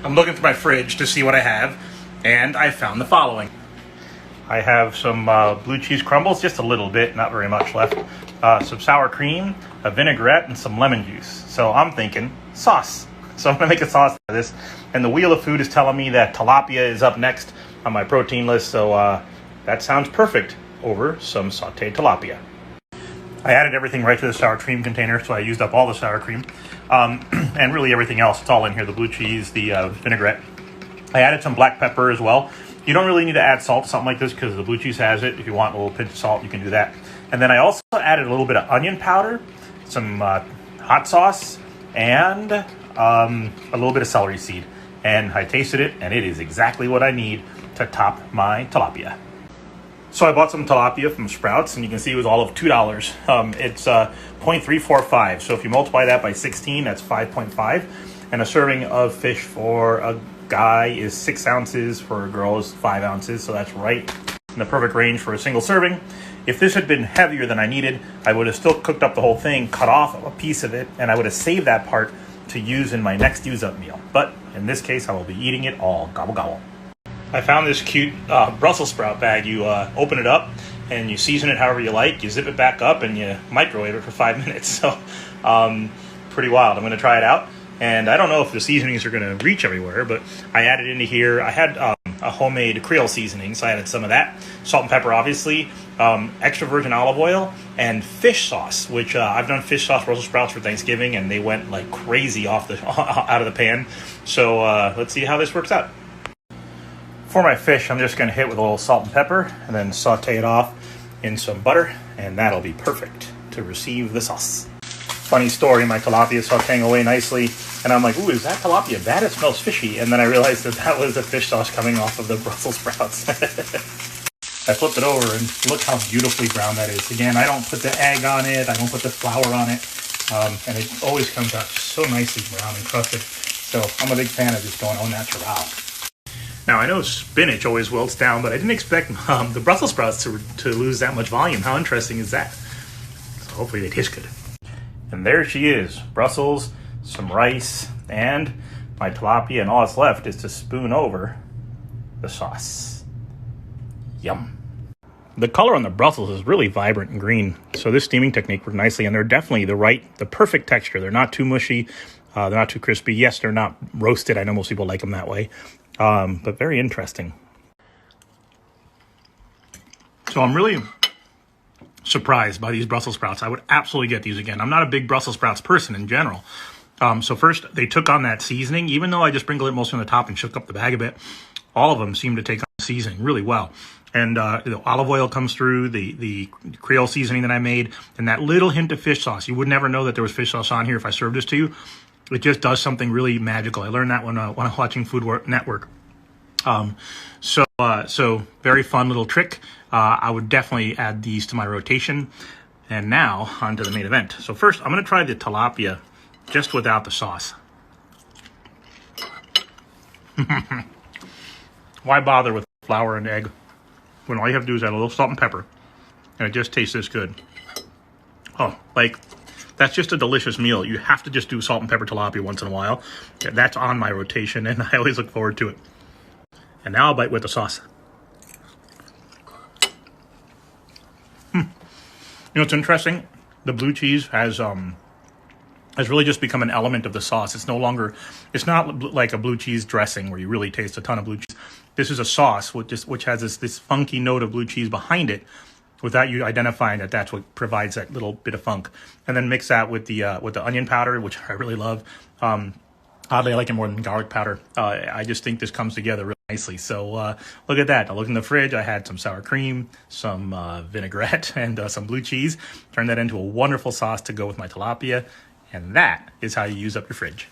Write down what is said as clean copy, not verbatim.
I'm looking through my fridge to see what I have, and I found the following. I have some blue cheese crumbles, just a little bit, not very much left. Some sour cream, a vinaigrette, and some lemon juice. So I'm thinking sauce. So I'm gonna make a sauce out of this. And the Wheel of Food is telling me that tilapia is up next on my protein list. So that sounds perfect over some sauteed tilapia. I added everything right to the sour cream container, so I used up all the sour cream. And really everything else, it's all in here, the blue cheese, the vinaigrette. I added some black pepper as well. You don't really need to add salt to something like this because the blue cheese has it. If you want a little pinch of salt, you can do that. And then I also added a little bit of onion powder, some hot sauce, and a little bit of celery seed. And I tasted it, and it is exactly what I need to top my tilapia. So I bought some tilapia from Sprouts, and you can see it was all of $2. It's 0.345. So if you multiply that by 16, that's 5.5. And a serving of fish for a guy is 6 ounces, for a girl is 5 ounces. So that's right in the perfect range for a single serving. If this had been heavier than I needed, I would have still cooked up the whole thing, cut off a piece of it, and I would have saved that part to use in my next use-up meal. But in this case, I will be eating it all. Gobble, gobble. I found this cute Brussels sprout bag. You open it up and you season it however you like. You zip it back up and you microwave it for 5 minutes. So pretty wild. I'm going to try it out. And I don't know if the seasonings are going to reach everywhere, but I added into here. I had a homemade Creole seasoning, so I added some of that. Salt and pepper, obviously. Extra virgin olive oil and fish sauce, which I've done fish sauce Brussels sprouts for Thanksgiving, and they went like crazy out of the pan. So let's see how this works out. For my fish, I'm just going to hit with a little salt and pepper and then saute it off in some butter, and that'll be perfect to receive the sauce. Funny story, my tilapia is sauteing away nicely, and I'm like, ooh, is that tilapia bad? It smells fishy. And then I realized that was the fish sauce coming off of the Brussels sprouts. I flipped it over, and look how beautifully brown that is. Again, I don't put the egg on it. I don't put the flour on it. And it always comes out so nicely brown and crusted. So I'm a big fan of just going au natural. Now, I know spinach always wilts down, but I didn't expect the Brussels sprouts to lose that much volume. How interesting is that? So hopefully they taste good. And there she is, Brussels, some rice, and my tilapia, and all that's left is to spoon over the sauce. Yum. The color on the Brussels is really vibrant and green, so this steaming technique worked nicely, and they're definitely the perfect texture. They're not too mushy, they're not too crispy. Yes, they're not roasted. I know most people like them that way, but very interesting. So I'm really surprised by these Brussels sprouts. I would absolutely get these again. I'm not a big Brussels sprouts person in general. So first, they took on that seasoning. Even though I just sprinkled it mostly on the top and shook up the bag a bit, all of them seem to take on the seasoning really well. And the olive oil comes through, the Creole seasoning that I made, and that little hint of fish sauce. You would never know that there was fish sauce on here if I served this to you. It just does something really magical. I learned that when I'm watching Food Network. So very fun little trick. I would definitely add these to my rotation. And now on to the main event. So first, I'm going to try the tilapia just without the sauce. Why bother with flour and egg when all you have to do is add a little salt and pepper and it just tastes this good? Oh, like, that's just a delicious meal. You have to just do salt and pepper tilapia once in a while. That's on my rotation, and I always look forward to it. And now I'll bite with the sauce. You know, it's interesting. The blue cheese has really just become an element of the sauce. It's not like a blue cheese dressing where you really taste a ton of blue cheese. This is a sauce which has this funky note of blue cheese behind it, without you identifying that that's what provides that little bit of funk. And then mix that with the onion powder, which I really love. Oddly, I like it more than garlic powder. I just think this comes together really nicely. So look at that. I look in the fridge. I had some sour cream, some vinaigrette, and some blue cheese. Turned that into a wonderful sauce to go with my tilapia. And that is how you use up your fridge.